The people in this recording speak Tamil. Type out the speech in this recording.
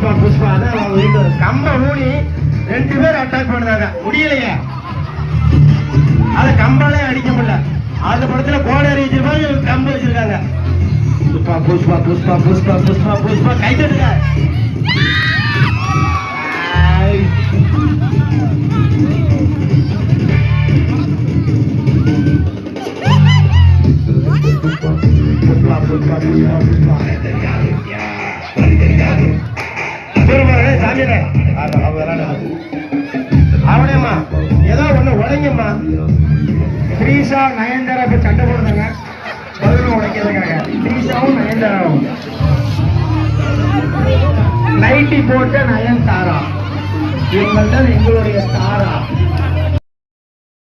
புஷ்பா புஷ்பா தான் அவங்க வீட்டு கம்ப ஊனி 2 பேர் அட்டாக் பண்ணுறாங்க, முடியலையே. அதை கம்பாலே அடிக்க முடியல. அந்த படத்துல கோடரி வச்சிருப்பாங்க, கம்பு வச்சிருக்காங்க. புஷ்பா புஷ்பா புஷ்பா புஷ்பா புஷ்பா புஷ்பா கை தட்டுங்க. அவனேம்மா ஏதோ ஒண்ணு உடைங்கம்மா. ஸ்ரீஷா நயன்தாரா இப்ப சண்டை போடுறாங்க, பதிலும் உடைக்கிறதுக்காக. ஸ்ரீஷாவும் நயன்தாராவும் நைட்டி போட்ட நயன்தாரா, இவங்கள்தான் எங்களுடைய தாரா.